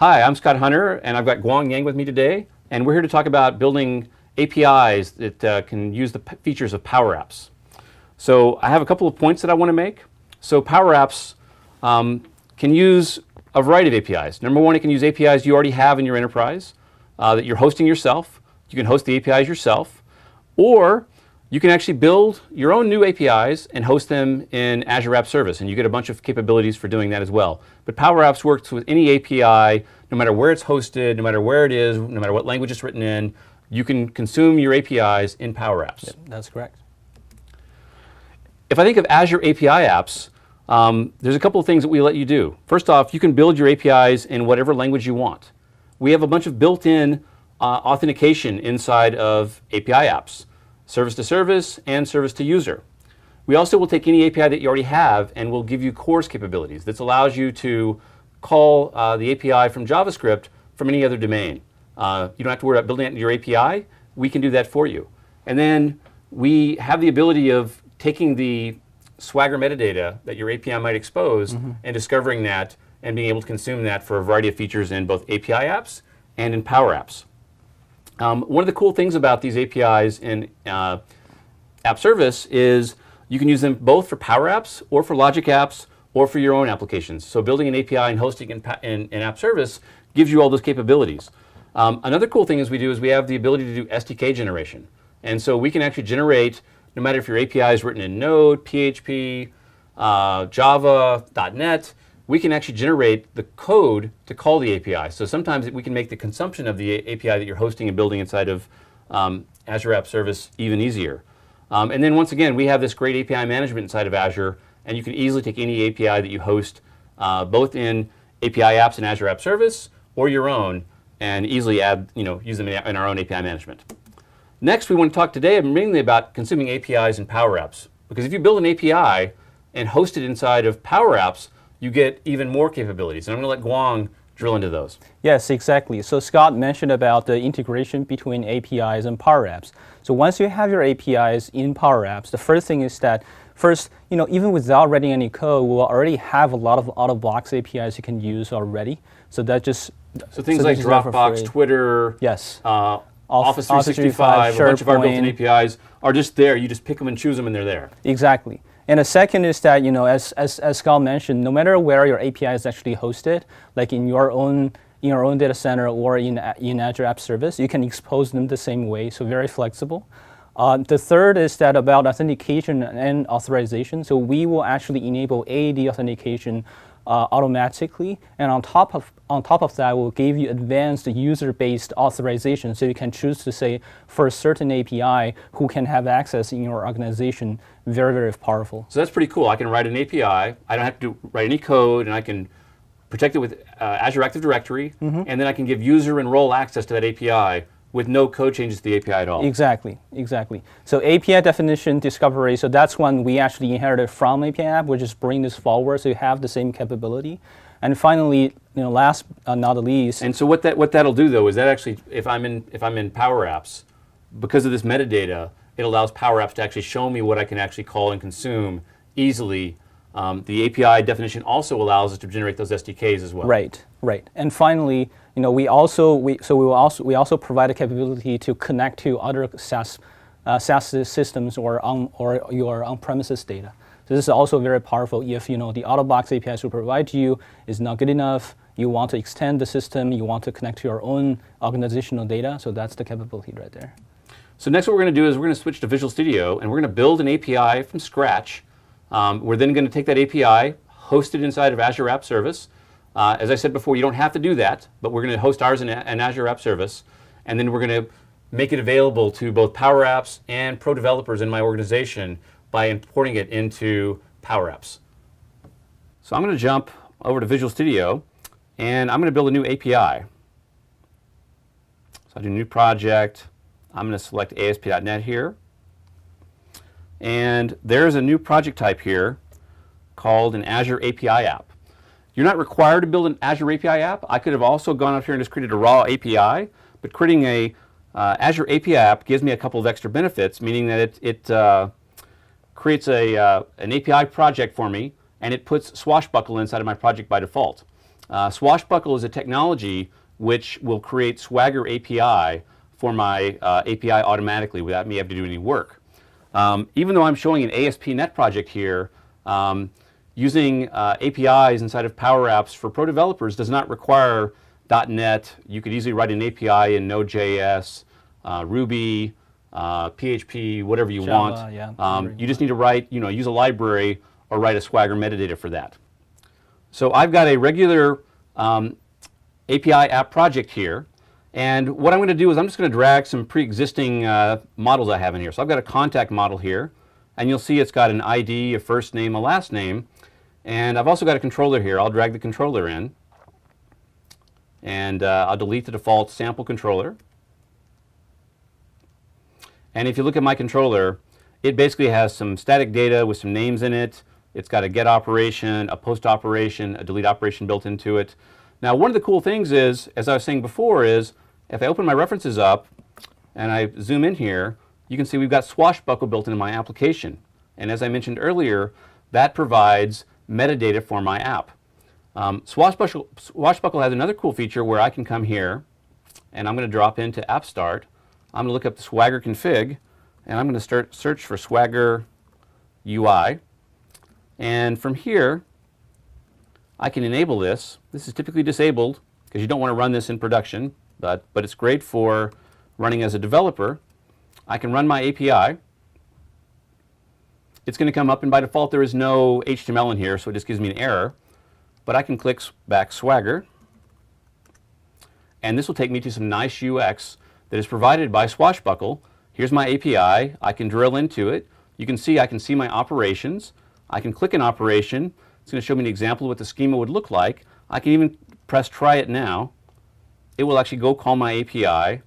Hi, I'm Scott Hunter, and I've got Guang Yang with me today, and we're here to talk about building APIs that can use the features of PowerApps. So I have a couple of points that I want to make. So PowerApps can use a variety of APIs. Number one, it can use APIs you already have in your enterprise that you're hosting yourself. You can host the APIs yourself, or you can actually build your own new APIs and host them in Azure App Service, and you get a bunch of capabilities for doing that as well. But PowerApps works with any API, no matter where it's hosted, no matter where it is, no matter what language it's written in. You can consume your APIs in PowerApps. Yep, that's correct. If I think of Azure API apps, there's a couple of things that we let you do. First off, you can build your APIs in whatever language you want. We have a bunch of built-in authentication inside of API apps. Service to service and service to user. We also will take any API that you already have and we'll give you CORS capabilities. This allows you to call the API from JavaScript from any other domain. You don't have to worry about building your API. We can do that for you. And then we have the ability of taking the Swagger metadata that your API might expose and discovering that and being able to consume that for a variety of features in both API apps and in PowerApps. One of the cool things about these APIs in App Service is you can use them both for Power Apps or for Logic Apps or for your own applications. So building an API and hosting in App Service gives you all those capabilities. Another cool thing is we have the ability to do SDK generation. And so we can actually generate, no matter if your API is written in Node, PHP, Java, .NET, we can actually generate the code to call the API. So sometimes we can make the consumption of the API that you're hosting and building inside of Azure App Service even easier. And then once again, we have this great API management inside of Azure, and you can easily take any API that you host, both in API apps in Azure App Service or your own, and easily use them in our own API management. Next, we want to talk today mainly about consuming APIs in PowerApps. Because if you build an API and host it inside of PowerApps, you get even more capabilities. And I'm going to let Guang drill into those. Yes, exactly. So Scott mentioned about the integration between APIs and PowerApps. So once you have your APIs in PowerApps, the first thing is that even without writing any code, we'll already have a lot of out-of-box APIs you can use already. So that just things like Dropbox, Twitter, yes, Office 365, a bunch of our built-in APIs are just there. You just pick them and choose them, and they're there. Exactly. And the second is that, as Scott mentioned, no matter where your API is actually hosted, like in your own data center or in Azure App Service, you can expose them the same way, so very flexible. The third is that about authentication and authorization. So we will actually enable AAD authentication automatically, and on top of that, we'll give you advanced user-based authorization. So you can choose to say for a certain API who can have access in your organization. Very, very powerful. So that's pretty cool. I can write an API. I don't have to write any code, and I can protect it with Azure Active Directory, and then I can give user and role access to that API with no code changes to the API at all. Exactly. So API definition discovery, so that's one we actually inherited from API app. We're just bringing this forward so you have the same capability. And finally, last but not the least. And so what that'll do though is that actually, if I'm in PowerApps, because of this metadata, it allows PowerApps to actually show me what I can actually call and consume easily. The API definition also allows us to generate those SDKs as well. Right. And finally, we also provide a capability to connect to other SaaS systems or your on-premises data. So this is also very powerful. If the out-of-box APIs we provide to you is not good enough, you want to extend the system, you want to connect to your own organizational data. So that's the capability right there. So next what we're going to do is we're going to switch to Visual Studio, and we're going to build an API from scratch. We're then going to take that API, host it inside of Azure App Service. As I said before, you don't have to do that, but we're going to host ours in Azure App Service, and then we're going to make it available to both PowerApps and pro developers in my organization by importing it into PowerApps. So I'm going to jump over to Visual Studio, and I'm going to build a new API. So I do new project. I'm going to select ASP.NET here. And there's a new project type here called an Azure API app. You're not required to build an Azure API app. I could have also gone up here and just created a raw API, but creating a Azure API app gives me a couple of extra benefits, meaning that it creates an API project for me, and it puts Swashbuckle inside of my project by default. Swashbuckle is a technology which will create Swagger API for my API automatically without me having to do any work. Even though I'm showing an ASP.NET project here, using APIs inside of PowerApps for pro developers does not require .NET. You could easily write an API in Node.js, Ruby, PHP, whatever you Java, want. yeah, you just need to write, use a library or write a Swagger metadata for that. So I've got a regular API app project here. And what I'm going to do is I'm just going to drag some pre-existing models I have in here. So I've got a contact model here. And you'll see it's got an ID, a first name, a last name. And I've also got a controller here. I'll drag the controller in. And I'll delete the default sample controller. And if you look at my controller, it basically has some static data with some names in it. It's got a get operation, a post operation, a delete operation built into it. Now, one of the cool things is, as I was saying before, is if I open my references up and I zoom in here, you can see we've got Swashbuckle built into my application. And as I mentioned earlier, that provides metadata for my app. Swashbuckle has another cool feature where I can come here and I'm going to drop into App Start. I'm going to look up the Swagger config and I'm going to start search for Swagger UI. And from here, I can enable this. This is typically disabled because you don't want to run this in production, but it's great for running as a developer. I can run my API. It's going to come up, and by default there is no HTML in here, so it just gives me an error. But I can click back Swagger, and this will take me to some nice UX that is provided by Swashbuckle. Here's my API. I can drill into it. You can see I can see my operations. I can click an operation. It's going to show me an example of what the schema would look like. I can even press try it now. It will actually go call my API,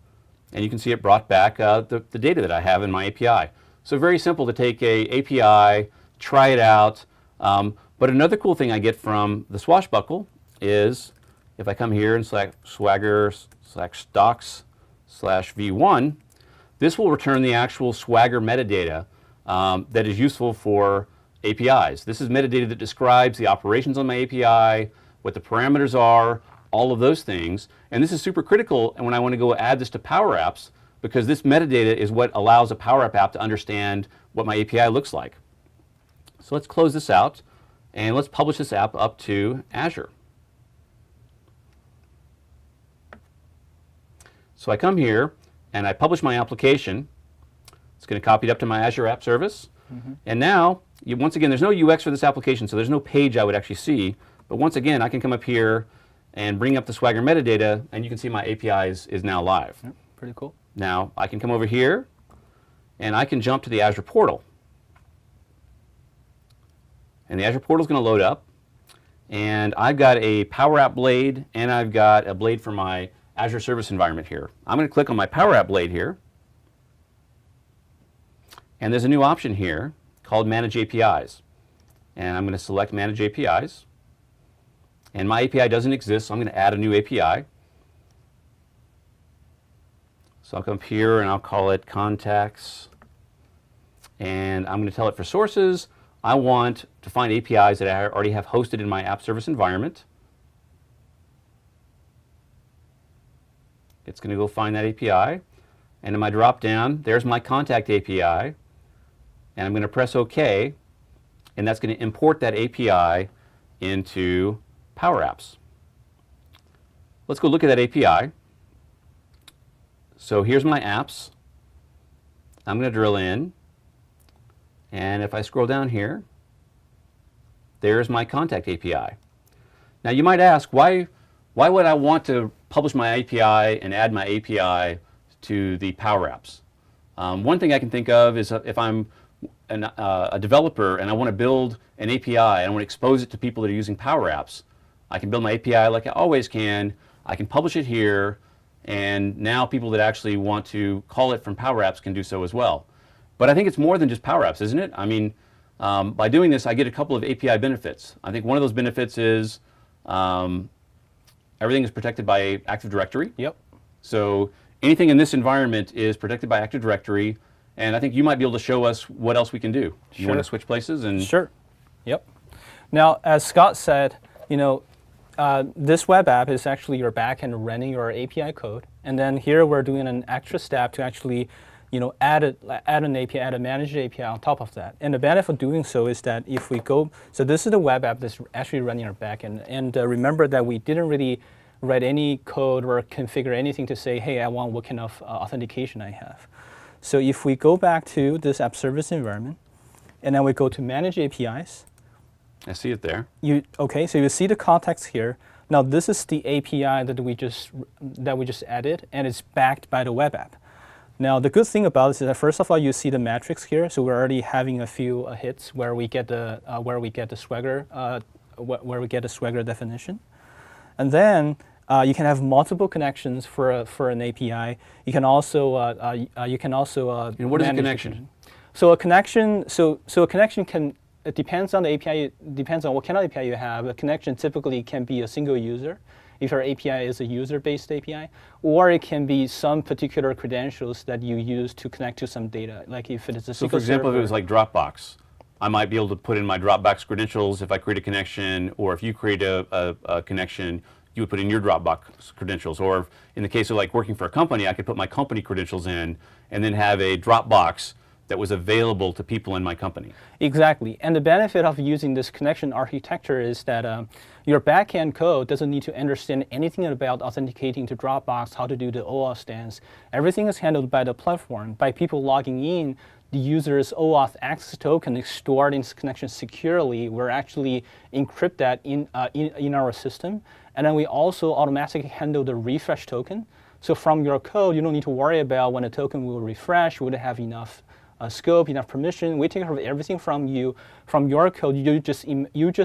and you can see it brought back the data that I have in my API. So very simple to take a API, try it out. But another cool thing I get from the Swashbuckle is if I come here and select Swagger/docs/v1, this will return the actual Swagger metadata that is useful for APIs. This is metadata that describes the operations on my API, what the parameters are, all of those things. And this is super critical and when I want to go add this to PowerApps, because this metadata is what allows a PowerApp app to understand what my API looks like. So let's close this out and let's publish this app up to Azure. So I come here and I publish my application. It's going to copy it up to my Azure App Service. And now, once again, there's no UX for this application, so there's no page I would actually see. But once again, I can come up here and bring up the Swagger metadata, and you can see my API is now live. Yep, pretty cool. Now, I can come over here, and I can jump to the Azure portal. And the Azure portal is going to load up. And I've got a PowerApp blade, and I've got a blade for my Azure service environment here. I'm going to click on my PowerApp blade here. And there's a new option here called Manage APIs. And I'm going to select Manage APIs. And my API doesn't exist, so I'm going to add a new API. So I'll come up here and I'll call it Contacts. And I'm going to tell it for sources, I want to find APIs that I already have hosted in my app service environment. It's going to go find that API. And in my drop down, there's my Contact API. And I'm going to press OK, and that's going to import that API into PowerApps. Let's go look at that API. So here's my apps. I'm going to drill in, and if I scroll down here, there's my Contact API. Now you might ask, why would I want to publish my API and add my API to the PowerApps? One thing I can think of is if I'm a developer and I want to build an API and I want to expose it to people that are using PowerApps, I can build my API like I always can. I can publish it here, and now people that actually want to call it from PowerApps can do so as well. But I think it's more than just PowerApps, isn't it? I mean, by doing this, I get a couple of API benefits. I think one of those benefits is everything is protected by Active Directory. Yep. So anything in this environment is protected by Active Directory. And I think you might be able to show us what else we can do. You want to switch places? And Sure. Yep. Now, as Scott said, this web app is actually your backend running your API code, and then here we're doing an extra step to actually, add an API, add a managed API on top of that. And the benefit of doing so is that if we go, so this is the web app that's actually running our backend, and remember that we didn't really write any code or configure anything to say, hey, I want what kind of authentication I have. So if we go back to this app service environment, and then we go to manage APIs. I see it there. Okay, so you see the context here. Now this is the API that we just added, and it's backed by the web app. Now the good thing about this is that first of all you see the metrics here, so we're already having a few hits where we get the Swagger definition, and then you can have multiple connections for an API. You can also And what is a connection? So a connection can. It depends on the API. It depends on what kind of API you have. A connection typically can be a single user, if your API is a user-based API, or it can be some particular credentials that you use to connect to some data. Like if it is a So single for example, server, if it was like Dropbox, I might be able to put in my Dropbox credentials if I create a connection, or if you create a connection, you would put in your Dropbox credentials. Or in the case of like working for a company, I could put my company credentials in and then have a Dropbox that was available to people in my company. Exactly. And the benefit of using this connection architecture is that your backend code doesn't need to understand anything about authenticating to Dropbox, how to do the OAuth stance. Everything is handled by the platform. By people logging in, the user's OAuth access token is stored in this connection securely. We're actually encrypt that in our system. And then we also automatically handle the refresh token. So from your code, you don't need to worry about when a token will refresh, would it have enough scope, enough permission. We take care of everything from you. From your code, you just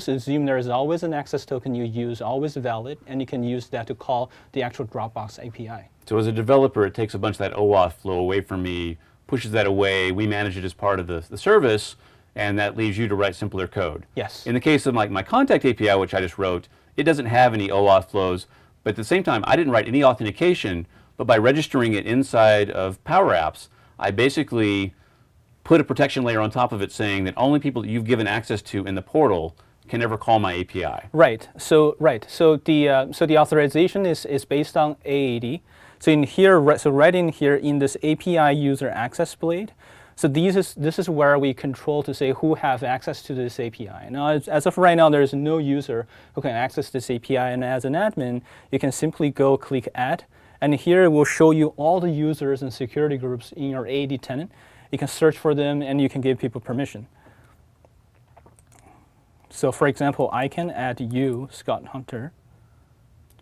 assume there is always an access token you use, always valid, and you can use that to call the actual Dropbox API. So as a developer, it takes a bunch of that OAuth flow away from me, pushes that away. We manage it as part of the service, and that leaves you to write simpler code. Yes. In the case of my contact API, which I just wrote, it doesn't have any OAuth flows, but at the same time, I didn't write any authentication, but by registering it inside of PowerApps, I basically put a protection layer on top of it saying that only people that you've given access to in the portal can ever call my API. Right. So the authorization is based on AAD. So in here, right in here in this API user access blade, so this is where we control to say who have access to this API. Now, as of right now, there is no user who can access this API, and as an admin, you can simply go click Add, and here it will show you all the users and security groups in your AAD tenant. You can search for them, and you can give people permission. So, for example, I can add you, Scott Hunter,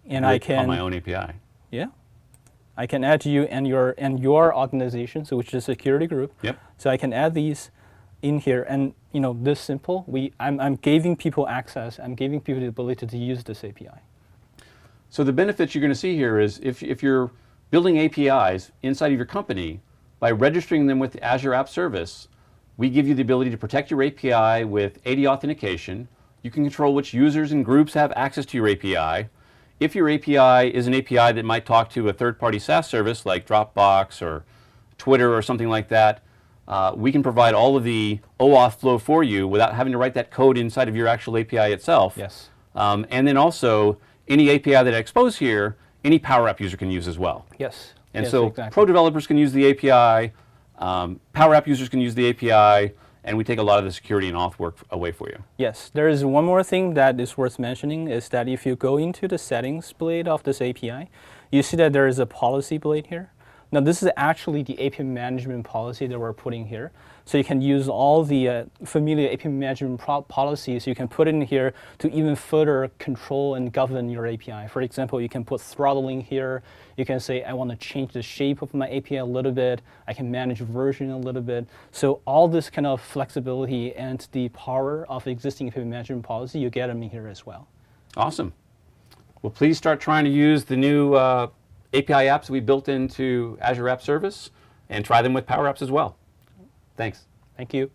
and I can on my own API. Yeah, I can add you and your organization, so which is a security group. Yep. So I can add these in here, and this simple. I'm giving people access. I'm giving people the ability to use this API. So the benefits you're going to see here is if you're building APIs inside of your company, by registering them with the Azure App Service, we give you the ability to protect your API with AD authentication. You can control which users and groups have access to your API. If your API is an API that might talk to a third-party SaaS service like Dropbox or Twitter or something like that, we can provide all of the OAuth flow for you without having to write that code inside of your actual API itself. Yes. And then also, any API that I expose here, any PowerApp user can use as well. Yes. And yes, so exactly. pro developers can use the API, PowerApp users can use the API, and we take a lot of the security and auth work away for you. Yes, there is one more thing that is worth mentioning is that if you go into the settings blade of this API, you see that there is a policy blade here. Now this is actually the API management policy that we're putting here. So you can use all the familiar API management policies. You can put in here to even further control and govern your API. For example, you can put throttling here. You can say, I want to change the shape of my API a little bit. I can manage version a little bit. So all this kind of flexibility and the power of existing API management policy, you get them in here as well. Awesome. Well, please start trying to use the new API apps we built into Azure App Service and try them with PowerApps as well. Thanks. Thank you.